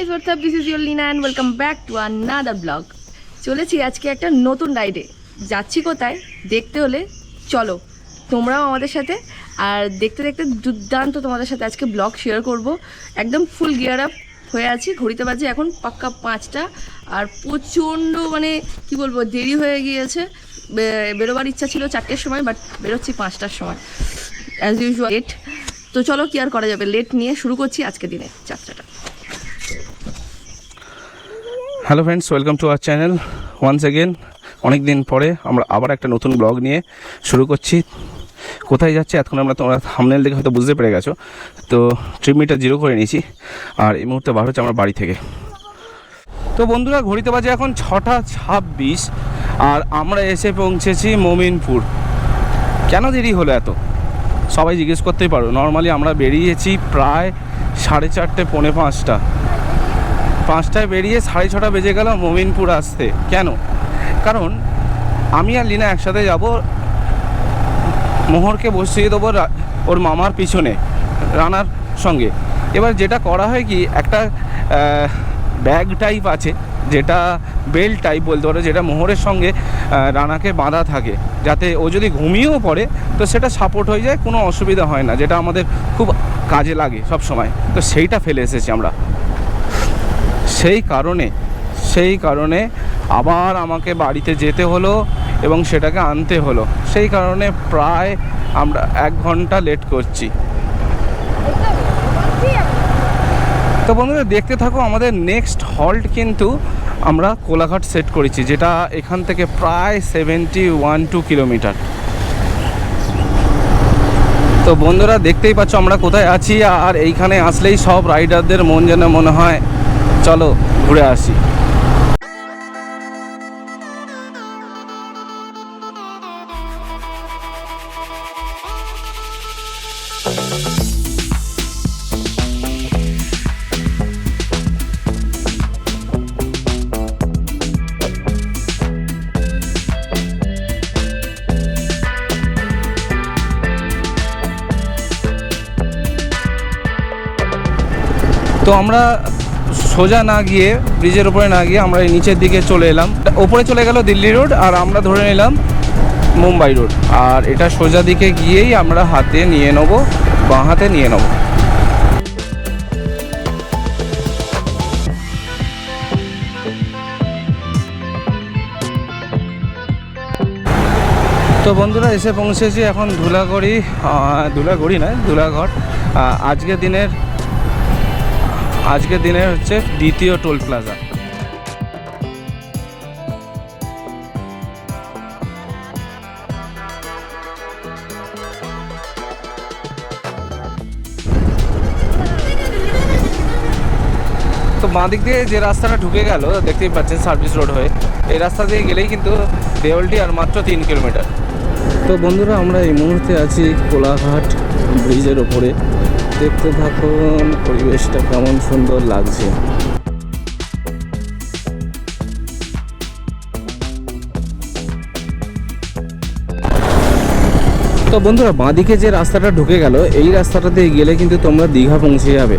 guys, what's up? This is your Lina and welcome back to another vlog. চলেছি আজকে একটা নতুন রাইডে। যাচ্ছি কোথায় দেখতে হলে চলো তোমরাও আমাদের সাথে। আর দেখতে দেখতে দুর্দান্ত তোমাদের সাথে আজকে ব্লগ শেয়ার করব। একদম ফুল গিয়ার আপ হয়ে আছি। ঘড়িতে বাজে এখন পাক্কা 5টা। আর প্রচণ্ড মানে কি বলবো, দেরি হয়ে গিয়েছে। বেরোবার ইচ্ছা ছিল 4টের সময়, বাট বেরোচ্ছি 5টার সময় অ্যাজ ইউজুয়াল। লেট তো চলো কি আর করা যাবে, লেট নিয়ে শুরু করছি আজকে দিনে যাত্রাটা। Hello friends, welcome to our channel once again. অনেক দিন পরে আমরা আবার একটা নতুন ব্লগ নিয়ে শুরু করছি। কোথায় যাচ্ছে এখন তোমরা থাম্বনেল দেখে হয়তো বুঝতে পেরে গেছো। তো ট্রিপ মিটার 0 করে নিয়েছি আর এই মুহূর্তে বার হচ্ছে আমরা বাড়ি থেকে। তো বন্ধুরা, ঘড়িতে বাজে এখন 6টা 26 আর আমরা এসে পৌঁছেছি মোমিনপুর। কেন দেরি হলো এত সবাই জিজ্ঞেস করতেই পারো। নর্মালি আমরা বেরিয়েছি প্রায় 4:30 পৌনে 5টা। 5টায় বেরিয়ে 6:30 বেজে গেল মোমিনপুর আসতে। কেন? কারণ আমি আর লিনা একসাথে যাব। মোহরকে বসিয়ে দেবো ওর মামার পিছনে রানার সঙ্গে। এবার যেটা করা হয় কি, একটা ব্যাগ টাইপ আছে, যেটা বেল্ট টাইপ বলতে পারো, যেটা মোহরের সঙ্গে রানাকে বাঁধা থাকে, যাতে ও যদি ঘুমিয়েও পড়ে তো সেটা সাপোর্ট হয়ে যায়, কোনো অসুবিধা হয় না, যেটা আমাদের খুব কাজে লাগে সব সময়। তো সেইটা ফেলে এসেছি আমরা। সেই কারণে আবার আমাকে বাড়িতে যেতে হলো এবং সেটাকে আনতে হলো। সেই কারণে প্রায় আমরা 1 ঘন্টা লেট করছি। তো বন্ধুরা দেখতে থাকো। আমাদের নেক্সট হল্ট কিন্তু আমরা কোলাঘাট সেট করেছি, যেটা এখান থেকে প্রায় 71-2 কিলোমিটার। তো বন্ধুরা দেখতেই পাচ্ছ আমরা কোথায় আছি। আর এইখানে আসলেই সব রাইডারদের মন যেন মনে হয় চলো ঘুরে আসি। তো আমরা সোজা না গিয়ে, ব্রিজের উপরে না গিয়ে আমরা এই নিচের দিকে চলে এলাম। ওপরে চলে গেল দিল্লি রোড আর আমরা ধরে নিলাম মুম্বাই রোড। আর এটা সোজা দিকে গিয়েই আমরা হাতে নিয়ে নেবো, বাঁ হাতে নিয়ে নেবো। তো বন্ধুরা এসে পৌঁছেছি এখন ধুলাগড়ি নয়, ধুলাঘট। আজকের দিনের হচ্ছে দ্বিতীয় টোল প্লাজা। তো বাঁ দিক দিয়ে যে রাস্তাটা ঢুকে গেল দেখতেই পাচ্ছেন, সার্ভিস রোড হয়ে, এই রাস্তা দিয়ে গেলেই কিন্তু দেওয়ালটি আর মাত্র 3 কিলোমিটার। তো বন্ধুরা আমরা এই মুহূর্তে আছি কোলাঘাট ব্রিজের ওপরে। দেখতে থাকুন পরিবেশটা কেমন সুন্দর লাগছে। তো বন্ধুরা বাঁদিকে যে রাস্তাটা ঢুকে গেল, এই রাস্তাটা দিয়ে গেলে কিন্তু তোমরা দীঘা পৌঁছে যাবে।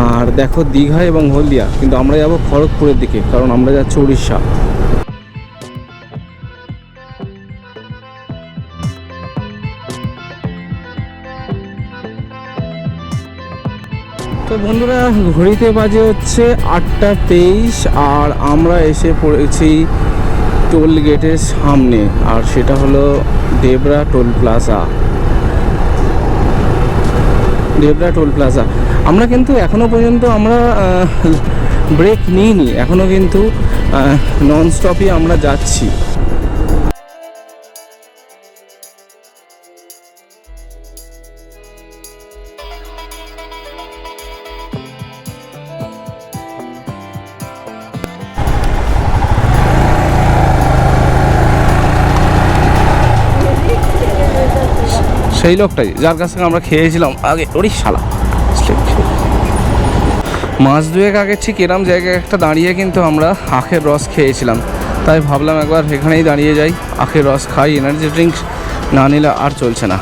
আর দেখো দীঘা এবং হলদিয়া, কিন্তু আমরা যাবো খড়গপুরের দিকে, কারণ আমরা যাচ্ছি উড়িষ্যা। তো বন্ধুরা ঘড়িতে বাজে হচ্ছে 8টা 23 আর আমরা এসে পড়েছি টোল গেটের সামনে। আর সেটা হলো ডেবরা টোল প্লাজা। আমরা কিন্তু এখনো পর্যন্ত আমরা ব্রেক নিইনি, এখনো কিন্তু নন স্টপই আমরা যাচ্ছি। সেই লোকটাই যার কাছ থেকে আমরা খেয়েছিলাম আগে, ওরে শালা। মাস 2 আগে ঠিক এরম জায়গায় একটা দাঁড়িয়ে কিন্তু আমরা আখের রস খেয়েছিলাম। তাই ভাবলাম একবার এখানেই দাঁড়িয়ে যাই, আখের রস খাই। এনার্জি ড্রিঙ্ক না নিলে আর চলছে না।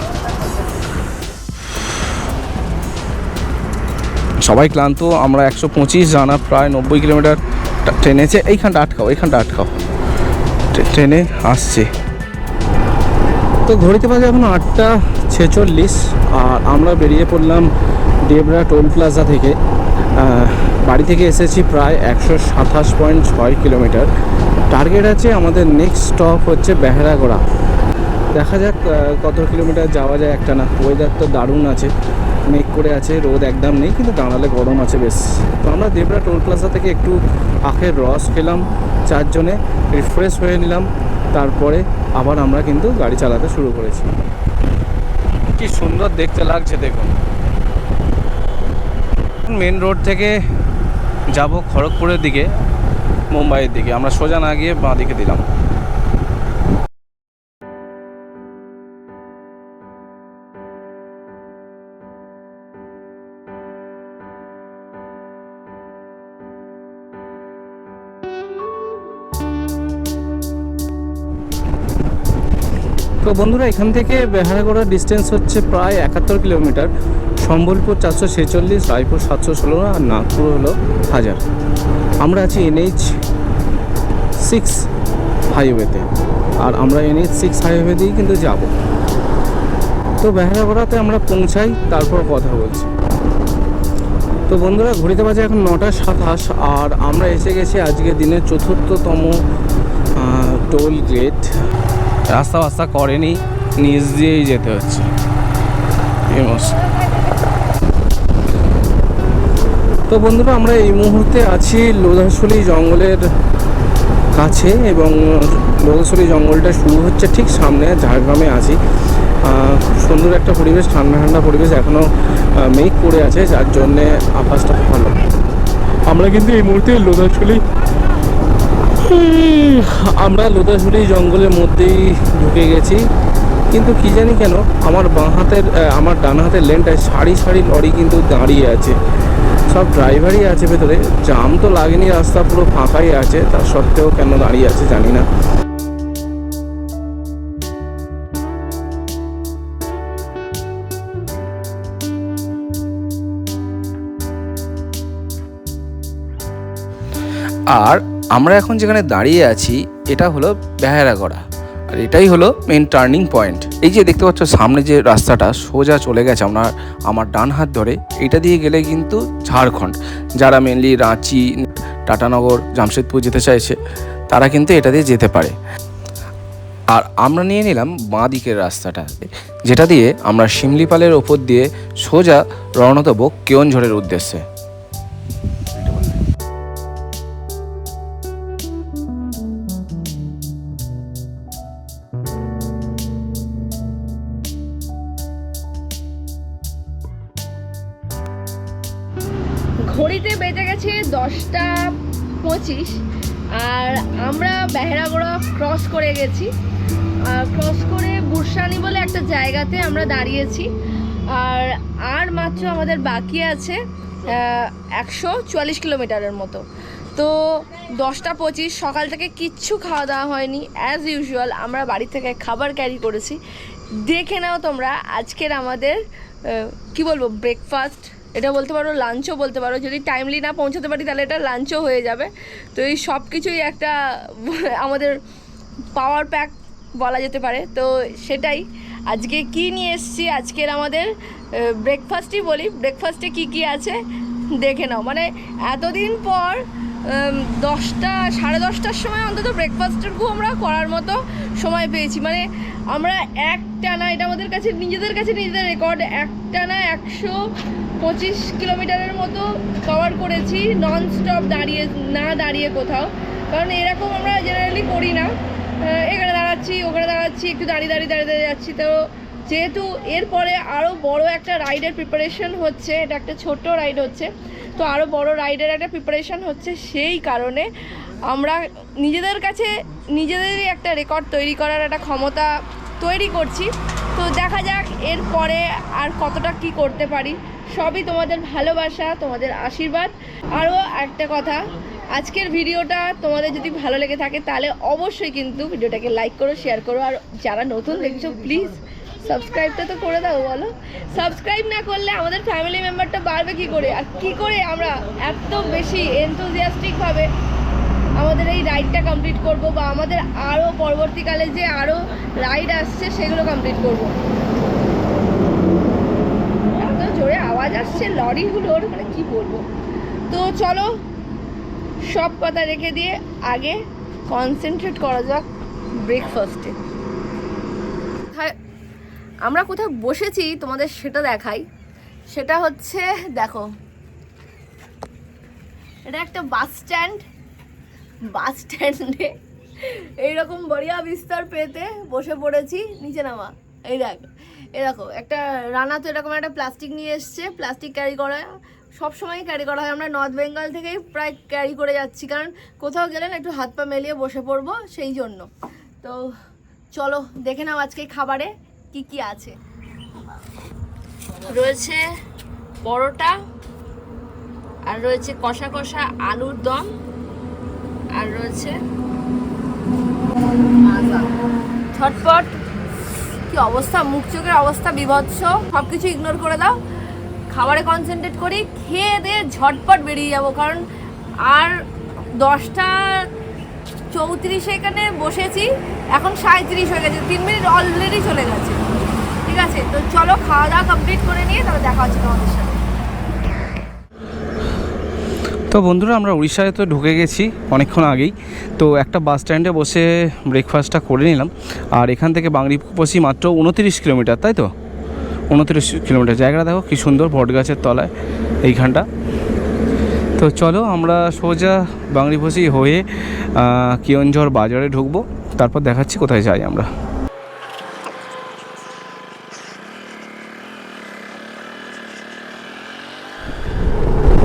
সবাই ক্লান্ত, আমরা 125 জানা প্রায় 90 কিলোমিটার ট্রেনেছে। এইখানটা আটকাও, ট্রেনে আসছে। তো ঘড়িতে বাজে এখন 8:46 আর আমরা বেরিয়ে পড়লাম ডেবরা টোল প্লাজা থেকে। বাড়ি থেকে এসেছি প্রায় 127.6 কিলোমিটার। টার্গেট আছে আমাদের নেক্সট স্টপ হচ্ছে বেহারাগোড়া। দেখা যাক কত কিলোমিটার যাওয়া যায় একটা না। ওয়েদার তো দারুণ আছে, মেঘ করে আছে, রোদ একদম নেই, কিন্তু দাঁড়ালে গরম আছে বেশ। তো আমরা ডেবরা টোল প্লাজা থেকে একটু আখের রস খেলাম, চারজনে রিফ্রেশ হয়ে নিলাম, তারপরে আবার আমরা কিন্তু গাড়ি চালাতে শুরু করেছি। কি সুন্দর দেখতে লাগছে দেখুন। মেন রোড থেকে যাব খড়গপুরের দিকে, মুম্বাইয়ের দিকে। আমরা সোজা না গিয়ে বাঁ দিকে দিলাম। তো বন্ধুরা, এখান থেকে বেহারাগোড়ার ডিস্টেন্স হচ্ছে প্রায় 71 কিলোমিটার। সম্বলপুর 446, রায়পুর 716 আর নাগপুর হলো 1000। আমরা আছি NH 6 হাইওয়েতে, আর আমরা NH 6 হাইওয়ে দিয়েই কিন্তু যাব। তো বেহারাগোড়াতে আমরা পৌঁছাই, তারপর কথা বলছি। তো বন্ধুরা, ঘড়িতে বাজে এখন 9:27 আর আমরা এসে গেছি আজকের দিনের 4র্থতম টোল গেট। রাস্তা করেনি, নিচ দিয়েই যেতে হচ্ছে। তো বন্ধুরা, আমরা এই মুহূর্তে আছি লোধাশুলি জঙ্গলের কাছে, এবং লোধাশুলি জঙ্গলটা শুরু হচ্ছে ঠিক সামনে। ঝাড়গ্রামে আছি। খুব সুন্দর একটা পরিবেশ, ঠান্ডা ঠান্ডা পরিবেশ। এখনও মেঘ করে আছে, যার জন্যে আকাশটা ভালো। আমরা কিন্তু এই মুহূর্তে লোধাশুলি জঙ্গলের মধ্যেই ঢুকে গেছি। কিন্তু কি জানি কেন আমার ডান হাতের লেনটায় সারি সারি লরি কিন্তু দাঁড়িয়ে আছে। সব ড্রাইভারই আছে ভেতরে, জাম তো লাগেনি, রাস্তা পুরো ফাঁকাই আছে, তার সত্ত্বেও কেন দাঁড়িয়ে আছে জানি না। আর আমরা এখন যেখানে দাঁড়িয়ে আছি এটা হলো বেহারাগোড়া, আর এটাই হলো মেন টার্নিং পয়েন্ট। এই যে দেখতে পাচ্ছ সামনে যে রাস্তাটা সোজা চলে গেছে আমার ডান হাত ধরে, এটা দিয়ে গেলে কিন্তু ঝাড়খণ্ড। যারা মেনলি রাঁচি, টাটানগর, জামশেদপুর যেতে চাইছে তারা কিন্তু এটা দিয়ে যেতে পারে। আর আমরা নিয়ে নিলাম বাঁ দিকের রাস্তাটা, যেটা দিয়ে আমরা শিমলিপালের ওপর দিয়ে সোজা রওনা দেবো কেওনঝড়ের উদ্দেশ্যে। ঘড়িতে বেজে গেছে 10:25 আর আমরা বেহারাগোড়া ক্রস করে গেছি। ক্রস করে বুরসানি বলে একটা জায়গাতে আমরা দাঁড়িয়েছি। আর মাত্র আমাদের বাকি আছে 144 কিলোমিটারের মতো। তো 10:25, সকাল থেকে কিচ্ছু খাওয়া দাওয়া হয়নি। অ্যাজ ইউজুয়াল আমরা বাড়ি থেকে খাবার ক্যারি করেছি। দেখে নাও তোমরা আজকের আমাদের কি বলবো, ব্রেকফাস্ট এটা বলতে পারো, লাঞ্চও বলতে পারো। যদি টাইমলি না পৌঁছাতে পারি তাহলে এটা লাঞ্চও হয়ে যাবে। তো এই সব কিছুই একটা আমাদের পাওয়ার প্যাক বলা যেতে পারে। তো সেটাই আজকে কি নিয়ে এসেছি, আজকের আমাদের ব্রেকফাস্টই বলি। ব্রেকফাস্টে কি আছে দেখে নাও। মানে এতদিন পর 10:30টার সময় অন্তত ব্রেকফাস্টটুকু আমরা করার মতো সময় পেয়েছি। মানে আমরা একটানা, এটা আমাদের কাছে নিজেদের রেকর্ড, একটানা 125 কিলোমিটারের মতো কভার করেছি নন স্টপ, দাঁড়িয়ে কোথাও। কারণ এরকম আমরা জেনারেলি করি না, এখানে দাঁড়াচ্ছি ওখানে দাঁড়াচ্ছি, একটু দাঁড়িয়ে যাচ্ছি। তো যেহেতু এরপরে আরও বড় একটা রাইডের প্রিপারেশন হচ্ছে, এটা একটা ছোট রাইড হচ্ছে, তো আরও বড় রাইডের একটা প্রিপারেশন হচ্ছে, সেই কারণে আমরা নিজেদেরই একটা রেকর্ড তৈরি করার একটা ক্ষমতা তৈরি করছি। তো দেখা যাক এরপরে আর কতটা কি করতে পারি। সবই তোমাদের ভালোবাসা, তোমাদের আশীর্বাদ। আরও একটা কথা, আজকের ভিডিওটা তোমাদের যদি ভালো লেগে থাকে তাহলে অবশ্যই কিন্তু ভিডিওটাকে লাইক করো, শেয়ার করো। আর যারা নতুন দেখছো প্লিজ সাবস্ক্রাইবটা তো করে দাও বলো। সাবস্ক্রাইব না করলে আমাদের ফ্যামিলি মেম্বারটা বাড়বে কি করে, আর কি করে আমরা এত বেশি এনথুজিয়াস্টিকভাবে আমাদের এই রাইডটা কমপ্লিট করব, বা আমাদের আরও পরবর্তীকালে যে আরও রাইড আসছে সেগুলো কমপ্লিট করব। এত জোরে আওয়াজ আসছে লরিগুলোর, মানে কি বলবো। তো চলো সব কথা রেখে দিয়ে আগে কনসেন্ট্রেট করা যাক ব্রেকফাস্টে। আমরা কোথায় বসেছি তোমাদের সেটা দেখাই। সেটা হচ্ছে দেখো, এটা একটা বাস স্ট্যান্ড। বাস স্ট্যান্ডে এইরকম বড়িয়া বিস্তার পেতে বসে পড়েছি। নিচে নামা, এই দেখ, এরকম একটা রানা তো এরকম একটা প্লাস্টিক নিয়ে এসছে। প্লাস্টিক ক্যারি করা সবসময় ক্যারি করা হয়, আমরা নর্থ বেঙ্গল থেকেই প্রায় ক্যারি করে যাচ্ছি, কারণ কোথাও গেলে না একটু হাত পা মেলিয়ে বসে পড়বো সেই জন্য। তো চলো দেখে নাও আজকে খাবারে কি কি আছে। রয়েছে পরোটা, আর রয়েছে কষা কষা আলুর দম, আর রয়েছে মাজা। ঝটপট কি অবস্থা, মুখ চোখের অবস্থা বিভৎস। সব কিছু ইগনোর করে দাও, খাবারে কনসেন্ট্রেট করি, খেয়ে দিয়ে ঝটপট বেরিয়ে যাব, কারণ আর 10:34 এখানে বসেছি, এখন 37 হয়ে গেছে, 3 মিনিট অলরেডি চলে গেছে। ঠিক আছে, তো চলো খাওয়া দাওয়া কমপ্লিট করে নিয়ে তাহলে দেখা হচ্ছে তোমাদের সাথে। তো বন্ধুরা, আমরা উড়িষ্যায় তো ঢুকে গেছি অনেকক্ষণ আগেই। তো একটা বাস স্ট্যান্ডে বসে ব্রেকফাস্টটা করে নিলাম। আর এখান থেকে বাংরিপোষি মাত্র 29 কিলোমিটার, তাই তো 29 কিলোমিটার। জায়গাটা দেখো কি সুন্দর, বট গাছের তলায় এইখানটা। তো চলো আমরা সোজা বাংরিপোষি হয়ে কিয়ঞ্ঝড় বাজারে ঢুকবো, তারপর দেখাচ্ছি কোথায় যাই আমরা।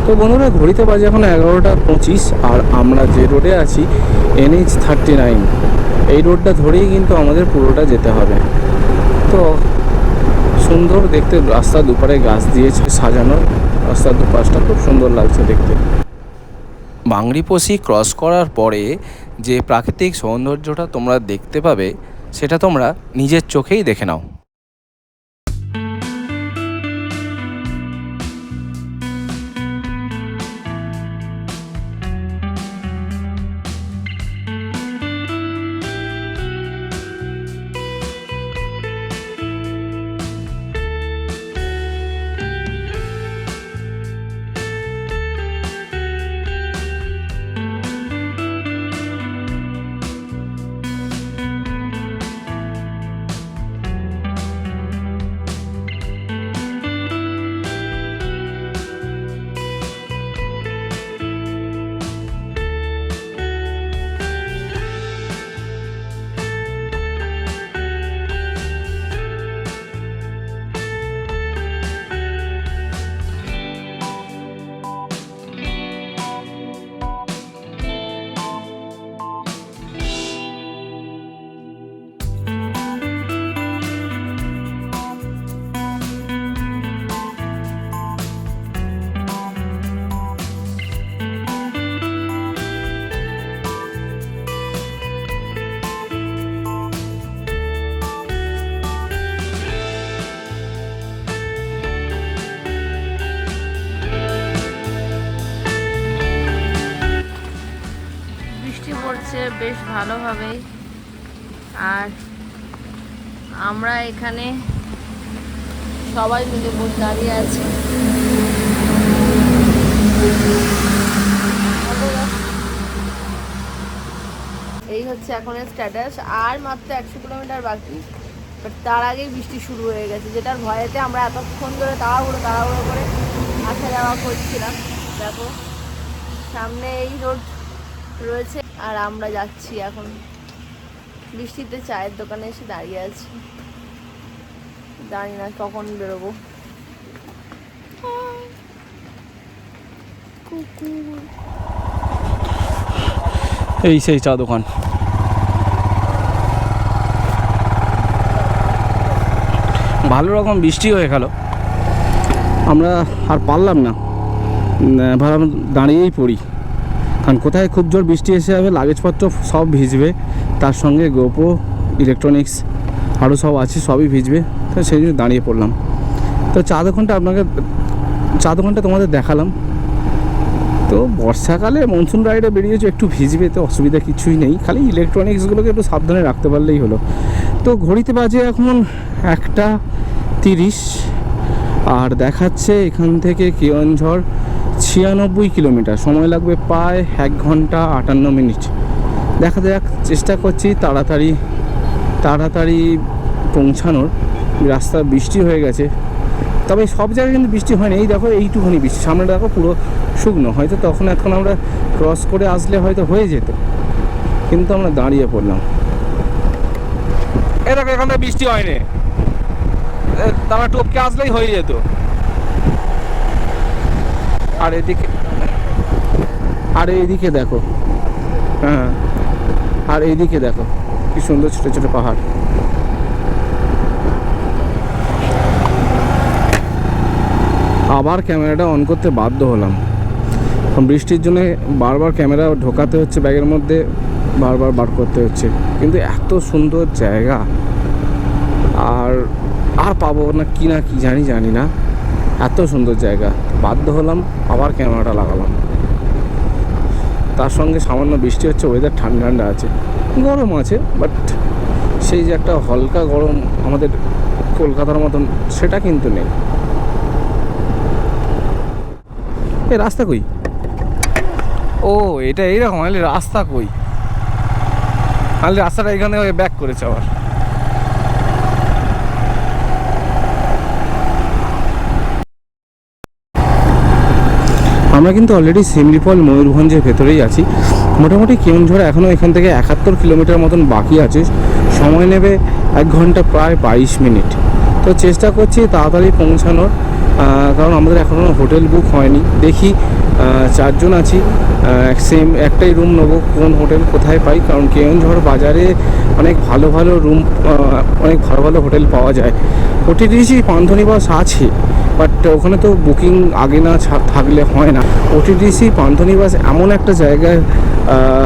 তো বন্ধুরা, ঘড়িতে বাজে এখন 11:25, আর আমরা যে রোডে আছি NH39, এই রোডটা ধরেই কিন্তু আমাদের পুরোটা যেতে হবে। তো সুন্দর দেখতে, রাস্তার দুপারে গাছ দিয়েছে সাজানো, রাস্তার দুপাশটা খুব সুন্দর লাগছে দেখতে। বাংরিপোষি ক্রস করার পরে যে প্রাকৃতিক সৌন্দর্যটা তোমরা দেখতে পাবে, সেটা তোমরা নিজের চোখেই দেখে নাও। বেশ ভালোভাবেই, আর আমরা এখানে সবাই মিলে দাঁড়িয়ে আছি। এই হচ্ছে এখন স্ট্যাটাস, আর মাত্র 100 কিলোমিটার বাকি, বাট তার আগেই বৃষ্টি শুরু হয়ে গেছে, যেটার ভয়েতে আমরা এতক্ষণ ধরে তাড়াহুড়ো করে আসা যাওয়া করছিলাম। দেখো সামনে এই রোড রয়েছে, আর আমরা যাচ্ছি এখন বৃষ্টিতে চায়ের দোকানে এসে দাঁড়িয়ে আছি, জানি না কখন বেরোবো। এই সেই চা দোকান। ভালো রকম বৃষ্টি হয়ে গেল, আমরা আর পারলাম না, ভাবলাম দাঁড়িয়েই পড়ি, কারণ কোথায় খুব জোর বৃষ্টি এসে যাবে, লাগেজপত্র সব ভিজবে, তার সঙ্গে গোপো ইলেকট্রনিক্স আরও সব আছে, সবই ভিজবে। তো সেই জন্য দাঁড়িয়ে পড়লাম। তো চা দোকানটা তোমাদের দেখালাম। তো বর্ষাকালে মনসুন রাইডে বেরিয়েছো, একটু ভিজবে, তো অসুবিধা কিছুই নেই, খালি ইলেকট্রনিক্সগুলোকে একটু সাবধানে রাখতে পারলেই হলো। তো ঘড়িতে বাজে এখন 1:30 আর দেখাচ্ছে এখান থেকে কেওনঝড় 96 কিলোমিটার, সময় লাগবে প্রায় 1 ঘন্টা 58 মিনিট। দেখা যাক, চেষ্টা করছি তাড়াতাড়ি পৌঁছানোর। রাস্তা বৃষ্টি হয়ে গেছে, তবে সব জায়গায় কিন্তু বৃষ্টি হয়নি। এই দেখো এইটুখানি বৃষ্টি, সামনে দেখো পুরো শুকনো, হয়তো তখন এখন আমরা ক্রস করে আসলে হয়তো হয়ে যেত, কিন্তু আমরা দাঁড়িয়ে পড়লাম। এই দেখো এখানে বৃষ্টি হয়নি, তারা টপকে আসলেই হয়ে যেত। আর এইদিকে দেখো, হ্যাঁ, আর এইদিকে দেখো কি সুন্দর ছোট ছোট পাহাড়। আবার ক্যামেরাটা অন করতে বাধ্য হলাম, বৃষ্টির জন্য বারবার ক্যামেরা ঢোকাতে হচ্ছে ব্যাগের মধ্যে, বারবার বার করতে হচ্ছে। কিন্তু এত সুন্দর জায়গা আর পাবো না কি জানি না, এত সুন্দর জায়গা, বাধ্য হলাম আবার ক্যামেরাটা লাগালাম। তার সঙ্গে সামান্য বৃষ্টি হচ্ছে, ওয়েদার ঠান্ডা আছে, গরম আছে, বাট সেই যে একটা হালকা গরম আমাদের কলকাতার মতন সেটা কিন্তু নেই। এই রাস্তা কই? ও এটা এইরকম, আলে রাস্তা কই, আলে রাস্তাটা এখানে ব্যাক করেছে আবার। আমরা কিন্তু অলরেডি সিমলিপাল ময়ূরভঞ্জের ভেতরেই আছি। মোটামুটি কেওনঝড় এখনও এখান থেকে 71 কিলোমিটার মতন বাকি আছে, সময় নেবে 1 ঘন্টা প্রায় 22 মিনিট। তো চেষ্টা করছি তাড়াতাড়ি পৌঁছানোর, কারণ আমাদের এখনও হোটেল বুক হয়নি। দেখি 4 জন আছি, সেম একটাই রুম নেবো, কোন হোটেল কোথায় পাই, কারণ কেওনঝড় বাজারে অনেক ভালো হোটেল পাওয়া যায়। ওটিডিসি পান্থনিবাস আছে, বাট ওখানে তো বুকিং আগে না থাকলে হয় না। ওটিডিসি পান্থনিবাস এমন একটা জায়গায়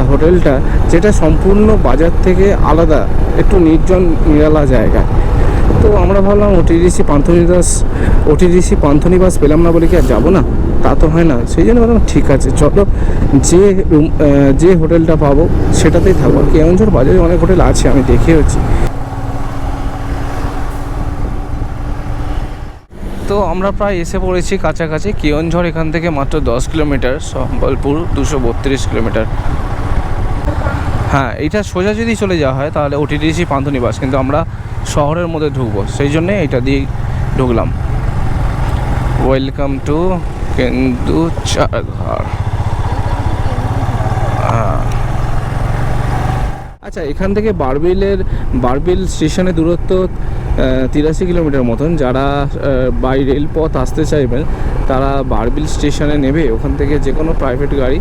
হোটেলটা, যেটা সম্পূর্ণ বাজার থেকে আলাদা, একটু নির্জন নিরালা জায়গা। তো আমরা ভাবলাম ওটিডিসি পান্থনিবাস পেলাম না বলে কি আর যাবো না, তা তো হয় না। সেই জন্য ভাবলাম ঠিক আছে, চলো যে হোটেলটা পাবো সেটাতেই থাকবো। কেওনঝড় বাজারে অনেক হোটেল আছে, আমি দেখেওছি। তো আমরা প্রায় এসে পড়েছি কাছাকাছি। কেওনঝড় এখান থেকে মাত্র 10 কিলোমিটার, সম্বলপুর 232 কিলোমিটার। হ্যাঁ, এইটা সোজা যদি চলে যাওয়া হয় তাহলে ওটিডিসি পান্থনিবাস, কিন্তু আমরা শহরের মধ্যে ঢুকবো, সেই জন্যে এটা দিয়ে ঢুকলাম। Welcome to Keonjhar. আচ্ছা, এখান থেকে বারবিল স্টেশনের দূরত্ব 83 কিলোমিটার মতন। যারা বাই রেলপথ আসতে চাইবেন তারা বারবিল স্টেশনে নেবে, ওখান থেকে যে কোনো প্রাইভেট গাড়ি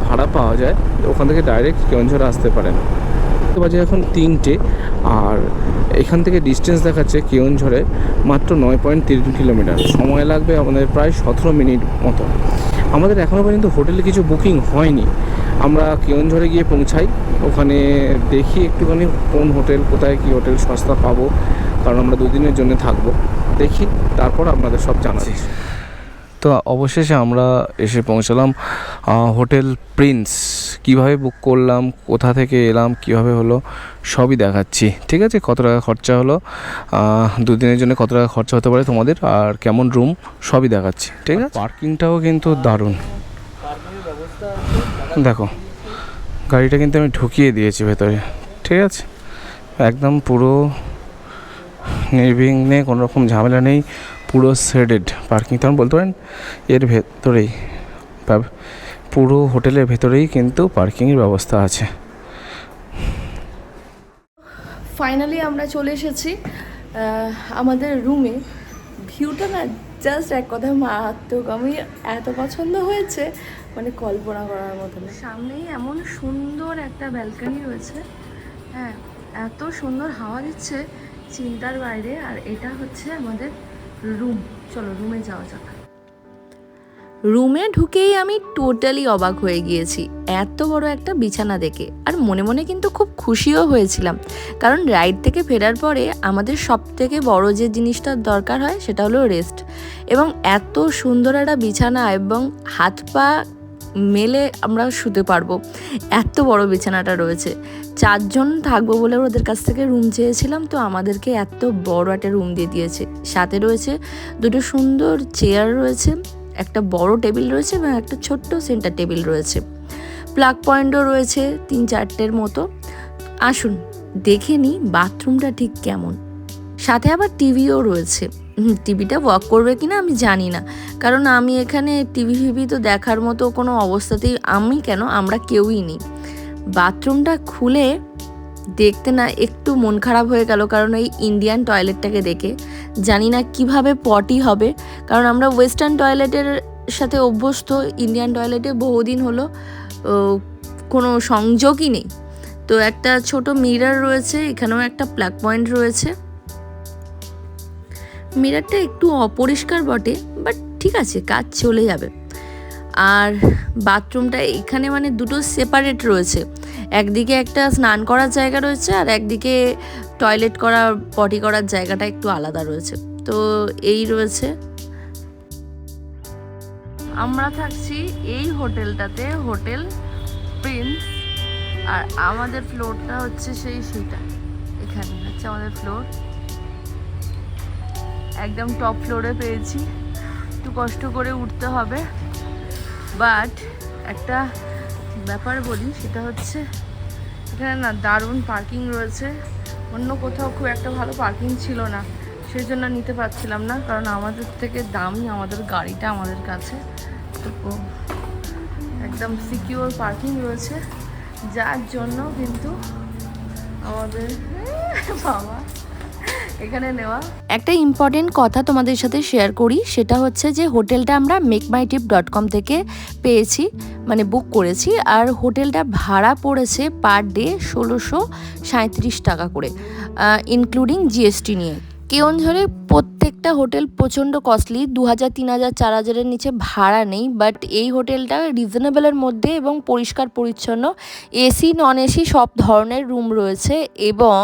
ভাড়া পাওয়া যায়, ওখান থেকে ডাইরেক্ট কেওনঝড় আসতে পারেন। বাজে এখন 3টে, আর এখান থেকে ডিস্টেন্স দেখাচ্ছে কেওনঝড়ে মাত্র 9.3 কিলোমিটার, সময় লাগবে আমাদের প্রায় 17 মিনিট মতো। আমাদের এখনও পর্যন্ত হোটেলে কিছু বুকিং হয়নি। আমরা কেওনঝড়ে গিয়ে পৌঁছাই, ওখানে দেখি একটুখানি কোথায় কি হোটেল সস্তা পাবো, কারণ আমরা 2 দিনের জন্য থাকবো। দেখি, তারপর আপনাদের সব জানাচ্ছি। তো অবশেষে আমরা এসে পৌঁছালাম হোটেল প্রিন্স। কিভাবে বুক করলাম, কোথা থেকে এলাম, কিভাবে হলো, সবই দেখাচ্ছি। ঠিক আছে, কত টাকা খরচা হলো, 2 দিনের জন্য কত টাকা খরচা হতে পারে তোমাদের, আর কেমন রুম, সবই দেখাচ্ছি। ঠিক আছে, পার্কিংটাও কিন্তু দারুণ। দেখো গাড়িটা কিন্তু আমি ঢুকিয়ে দিয়েছি ভেতরে, ঠিক আছে, একদম পুরো নির্বিঘ্নে, কোনো রকম ঝামেলা নেই, পুরো শেডেড পার্কিং তেমন বলতে পারেন। এর ভেতরেই পুরো হোটেলের ভেতরেই কিন্তু পার্কিংয়ের ব্যবস্থা আছে। ফাইনালি আমরা চলে এসেছি আমাদের রুমে। ভিউটা না জাস্ট এক কথায় মারাত্মক, আমি এত পছন্দ হয়েছে, মানে কল্পনা করার মতো না। সামনেই এমন সুন্দর একটা ব্যালকনি রয়েছে, হ্যাঁ, এত সুন্দর হাওয়া দিচ্ছে, চিন্তার বাইরে। আর এটা হচ্ছে আমাদের রুম। চলো রুমে যাওয়া যাক। রুমে ঢুকেই আমি টোটালি অবাক হয়ে গিয়েছি এত বড় একটা বিছানা দেখে। আর মনে মনে কিন্তু খুব খুশিও হয়েছিলাম, কারণ রাইড থেকে ফেরার পরে আমাদের সব থেকে বড় যে জিনিসটা দরকার হয় সেটা হলো রেস্ট। এবং এত সুন্দর একটা বিছানা এবং হাত পা মেলে আমরা শুতে পারবো, এত বড় বিছানাটা রয়েছে। 4 জন থাকবো বলে ওদের কাছ থেকে রুম চেয়েছিলাম, তো আমাদেরকে এত বড় একটা রুম দিয়ে দিয়েছে। সাথে রয়েছে 2টো সুন্দর চেয়ার রয়েছে, একটা বড় টেবিল রয়েছে এবং একটা ছোট্ট সেন্টার টেবিল রয়েছে। প্লাগ পয়েন্টও রয়েছে 3-4টের মতো। আসুন দেখে নিই বাথরুমটা ঠিক কেমন। সাথে আবার টিভিও রয়েছে। টিভিটা ওয়ার্ক করবে কিনা আমি জানি না, কারণ আমি এখানে টিভি তো দেখার মতো কোনো অবস্থাতেই আমরা কেউই নেই। বাথরুমটা খুলে দেখতে না একটু মন খারাপ হয়ে গেল, কারণ এই ইন্ডিয়ান টয়লেটটাকে দেখে। জানি না কিভাবে পটি হবে, কারণ আমরা ওয়েস্টার্ন টয়লেটের সাথে অভ্যস্ত, ইন্ডিয়ান টয়লেটে বহুদিন হলো কোনো সংযোগই নেই। তো একটা ছোট মিরর রয়েছে, এখানেও একটা প্লাগ পয়েন্ট রয়েছে। মিররটা একটু অপরিষ্কার বটে, বাট ঠিক আছে, কাজ চলে যাবে। আর বাথরুমটা এখানে মানে 2টো সেপারেট রয়েছে, একদিকে একটা স্নান করার জায়গা রয়েছে আর একদিকে টয়লেট করার পটি করার জায়গাটা একটু আলাদা রয়েছে। তো এই রয়েছে। আমরা থাকছি এই হোটেলটাতে, হোটেল প্রিন্স। আর আমাদের ফ্লোরটা হচ্ছে সেটা এখানে হচ্ছে আমাদের ফ্লোর। একদম টপ ফ্লোরে পেয়েছি, একটু কষ্ট করে উঠতে হবে। বাট একটা ব্যাপার বলি, সেটা হচ্ছে এখানে না দারুণ পার্কিং রয়েছে। অন্য কোথাও খুব একটা ভালো পার্কিং ছিল না, সেই জন্য নিতে পারছিলাম না, কারণ আমাদের থেকে দামি আমাদের গাড়িটা আমাদের কাছে। তো একদম সিকিউর পার্কিং রয়েছে, যার জন্য কিন্তু আমাদের বাবা এখানে নেওয়া। একটা ইম্পর্টেন্ট কথা তোমাদের সাথে শেয়ার করি, সেটা হচ্ছে যে হোটেলটা আমরা মেকমাইট্রিপ.com থেকে পেয়েছি, মানে বুক করেছি। আর হোটেলটা ভাড়া পড়েছে পার ডে 1637 টাকা করে, ইনক্লুডিং জিএসটি নিয়ে। কেওনঝড়ে প্রত্যেকটা হোটেল প্রচণ্ড কস্টলি, 2000, 3000, 4000-এর নিচে ভাড়া নেই। বাট এই হোটেলটা রিজনেবলের মধ্যে এবং পরিষ্কার পরিচ্ছন্ন, এসি নন এসি সব ধরনের রুম রয়েছে। এবং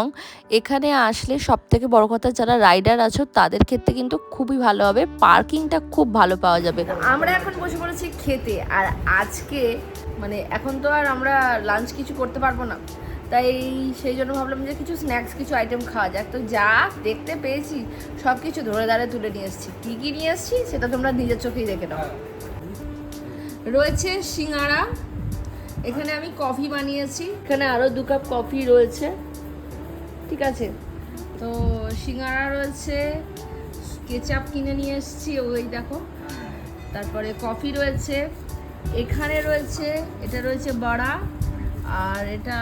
এখানে আসলে সব থেকে বড় কথা, যারা রাইডার আছো তাদের ক্ষেত্রে কিন্তু খুবই ভালো হবে, পার্কিংটা খুব ভালো পাওয়া যাবে। আমরা এখন বসে পড়েছি খেতে। আর আজকে মানে এখন তো আর আমরা লাঞ্চ কিছু করতে পারবো না, তাই সেই জন্য ভাবলাম যে কিছু স্ন্যাক্স, কিছু আইটেম খাওয়া যাক। তো যা দেখতে পেয়েছি সব কিছু ধরে দাঁড়ে তুলে নিয়ে এসেছি। কী কী নিয়ে এসেছি সেটা তোমরা নিজের চোখেই দেখে নাও। রয়েছে সিঙ্গাড়া, এখানে আমি কফি বানিয়েছি, এখানে আরও 2 কাপ কফি রয়েছে, ঠিক আছে। তো সিঙ্গাড়া রয়েছে, কেচাপ কিনে নিয়ে এসেছি, ওই দেখো। তারপরে কফি রয়েছে, এখানে রয়েছে, এটা রয়েছে বড়া, আর এটা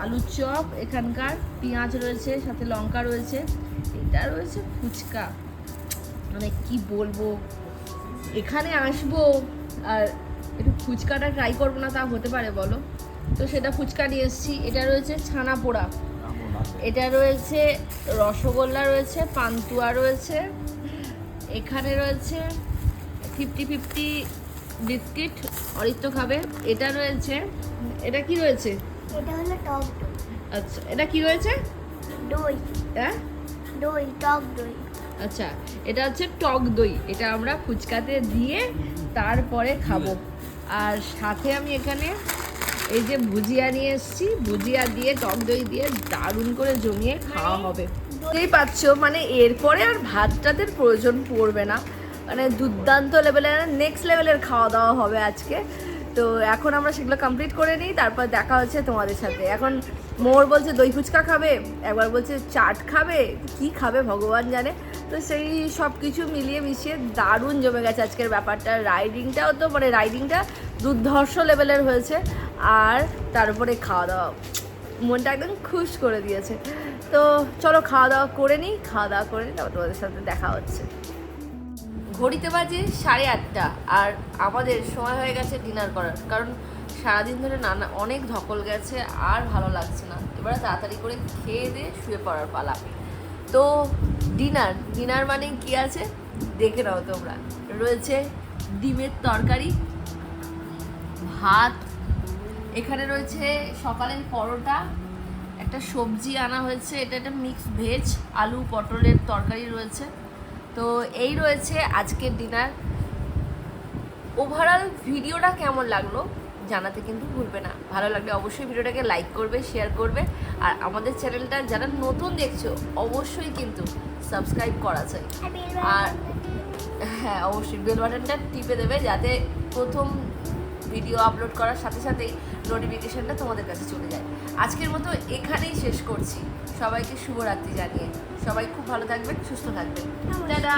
আলুর চপ, এখানকার পেঁয়াজ রয়েছে, সাথে লঙ্কা রয়েছে, এটা রয়েছে ফুচকা। মানে কি বলবো, এখানে আসবো আর একটু ফুচকাটা ট্রাই করবো না তা হতে পারে বলো? তো সেটা ফুচকা নিয়ে এসেছি। এটা রয়েছে ছানা পোড়া, এটা রয়েছে রসগোল্লা রয়েছে, পান্তুয়া রয়েছে, এখানে রয়েছে 50-50 বিস্কিট, অরিত্য খাবে। এটা রয়েছে, এটা কি রয়েছে? এটা হলো টক দই। আচ্ছা, এটা কি রয়েছে? দই। হ্যাঁ, দই, টক দই। আচ্ছা, এটা হচ্ছে টক দই, এটা আমরা ফুচকাতে দিয়ে তারপরে খাবো। আর সাথে আমি এখানে এই যে ভুজিয়া নিয়ে এসেছি, ভুজিয়া দিয়ে টক দই দিয়ে দারুণ করে জমিয়ে খাওয়া হবে। বুঝতেই পারছো, মানে এরপরে আর ভাতটাদের প্রয়োজন পড়বে না, মানে দুর্দান্ত লেভেলের, নেক্সট লেভেলের খাওয়া দাওয়া হবে আজকে। তো এখন আমরা সেগুলো কমপ্লিট করে নিই, তারপর দেখা হচ্ছে তোমাদের সাথে। এখন মোর বলছে দই ফুচকা খাবে, একবার বলছে চাট খাবে, কি খাবে ভগবান জানে। তো সেই সব কিছু মিলিয়ে মিশিয়ে দারুণ জমে গেছে আজকের ব্যাপারটা। রাইডিংটাও তো মানে রাইডিংটা দুর্ধর্ষ লেভেলের হয়েছে, আর তার উপরে খাওয়া দাওয়া মনটা একদম খুশ করে দিয়েছে। তো চলো খাওয়া দাওয়া করে নিই, খাওয়া দাওয়া করে নিই, তারপর তোমাদের সাথে দেখা হচ্ছে। ঘড়িতে বাজে 8:30, আর আমাদের সময় হয়ে গেছে ডিনার করার, কারণ সারাদিন ধরে অনেক ধকল গেছে, আর ভালো লাগছে না। এবারে তাড়াতাড়ি করে খেয়ে দিয়ে শুয়ে পড়ার পালা। তো ডিনার মানে কি আছে দেখে নাও তোমরা। রয়েছে ডিমের তরকারি, ভাত, এখানে রয়েছে সকালের পরোটা, একটা সবজি আনা হয়েছে, এটা একটা মিক্স ভেজ, আলু পটলের তরকারি রয়েছে। তো এই রয়েছে আজকের ডিনার। ওভারঅল ভিডিওটা কেমন লাগলো জানাতে কিন্তু ভুলবে না। ভালো লাগলে অবশ্যই ভিডিওটাকে লাইক করবে, শেয়ার করবে, আর আমাদের চ্যানেলটা যারা নতুন দেখছো অবশ্যই কিন্তু সাবস্ক্রাইব করা চাই। আর হ্যাঁ, অবশ্যই বেল বাটনটা টিপে দেবে যাতে প্রথম ভিডিও আপলোড করার সাথে সাথেই নোটিফিকেশনটা তোমাদের কাছে চলে যায়। আজকের মতো এখানেই শেষ করছি। সবাইকে শুভরাত্রি জানিয়ে সবাই খুব ভালো থাকবেন, সুস্থ থাকবেন। টাটা।